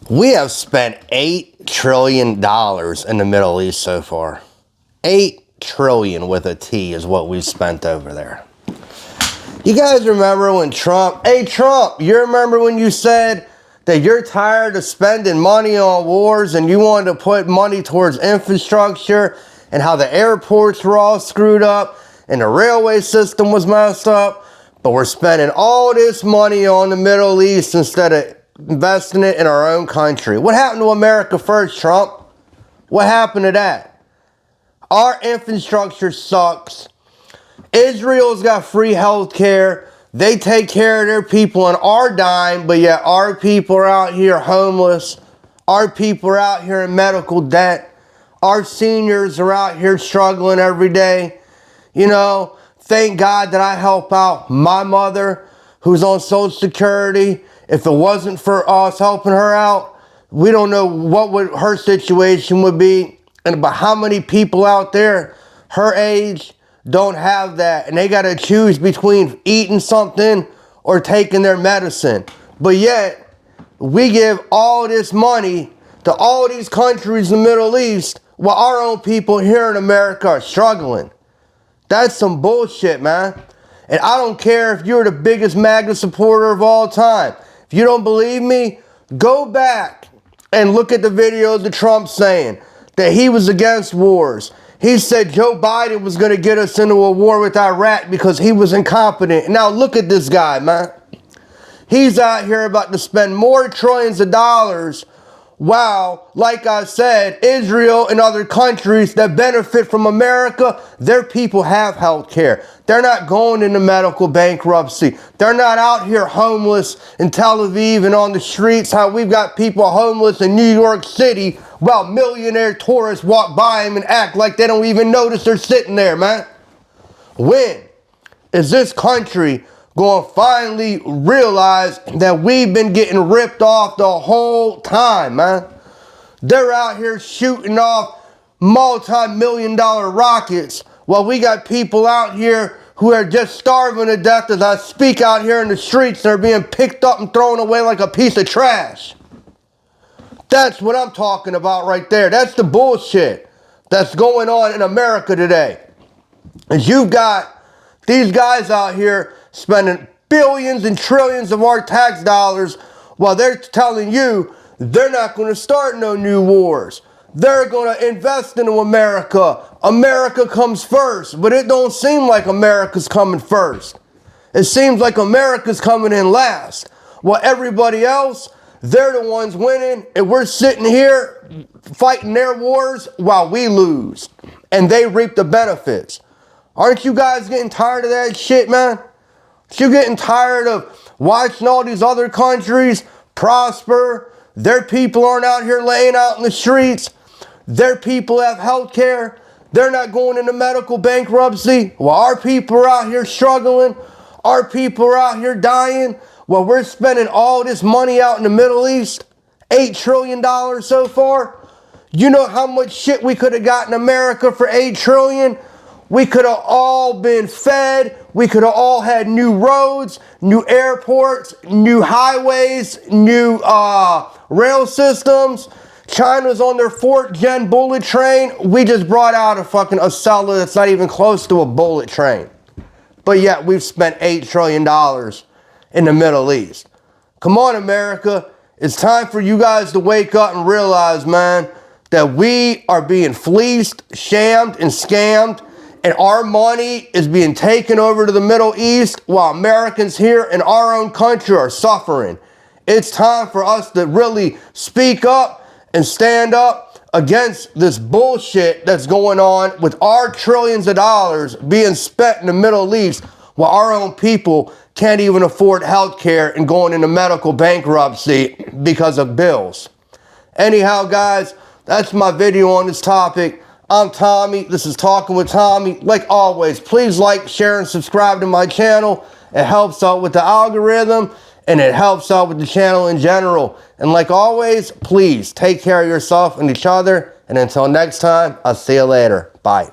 We have spent $8 trillion in the Middle East so far. 8 trillion with a T is what we've spent over there. You guys remember when Trump, hey Trump, you remember when you said that you're tired of spending money on wars and you wanted to put money towards infrastructure and how the airports were all screwed up and the railway system was messed up, but we're spending all this money on the Middle East instead of investing it in our own country. What happened to America first, Trump? What happened to that? Our infrastructure sucks. Israel's got free health care. They take care of their people on our dime, but yet our people are out here homeless. Our people are out here in medical debt. Our seniors are out here struggling every day. You know, thank God that I help out my mother who's on Social Security. If it wasn't for us helping her out, we don't know what her situation would be. And about how many people out there her age don't have that, and they got to choose between eating something or taking their medicine. But yet, we give all this money to all these countries in the Middle East while our own people here in America are struggling. That's some bullshit, man. And I don't care if you're the biggest MAGA supporter of all time. If you don't believe me, go back and look at the videos of Trump saying that he was against wars. He said Joe Biden was going to get us into a war with Iraq because he was incompetent. Now look at this guy, man. He's out here about to spend more trillions of dollars while, like I said, Israel and other countries that benefit from America, their people have health care. They're not going into medical bankruptcy. They're not out here homeless in Tel Aviv and on the streets, how we've got people homeless in New York City while millionaire tourists walk by them and act like they don't even notice they're sitting there, man. When is this country going to finally realize that we've been getting ripped off the whole time, man? They're out here shooting off multi-million-dollar rockets while we got people out here who are just starving to death as I speak out here in the streets. They're being picked up and thrown away like a piece of trash. That's what I'm talking about right there. That's the bullshit that's going on in America today. As you've got these guys out here spending billions and trillions of our tax dollars while they're telling you they're not going to start no new wars. They're going to invest into America. America comes first, but it don't seem like America's coming first. It seems like America's coming in last. While everybody else, they're the ones winning, and we're sitting here fighting their wars while we lose, and they reap the benefits. Aren't you guys getting tired of that shit, man? Aren't you getting tired of watching all these other countries prosper? Their people aren't out here laying out in the streets. Their people have health care. They're not going into medical bankruptcy. While our people are out here struggling. Our people are out here dying. While we're spending all this money out in the Middle East. $8 trillion so far. You know how much shit we could have got in America for $8 trillion? We could have all been fed. We could have all had new roads, new airports, new highways, new rail systems. China's on their 4th gen bullet train. We just brought out a seller that's not even close to a bullet train. But yet we've spent $8 trillion in the Middle East. Come on, America. It's time for you guys to wake up and realize, man, that we are being fleeced, shammed, and scammed. And our money is being taken over to the Middle East while Americans here in our own country are suffering. It's time for us to really speak up and stand up against this bullshit that's going on with our trillions of dollars being spent in the Middle East while our own people can't even afford health care and going into medical bankruptcy because of bills. Anyhow, guys, that's my video on this topic. I'm Tommy. This is Talking with Tommy. Like always, please like, share, and subscribe to my channel. It helps out with the algorithm, and it helps out with the channel in general. And like always, please take care of yourself and each other. And until next time, I'll see you later. Bye.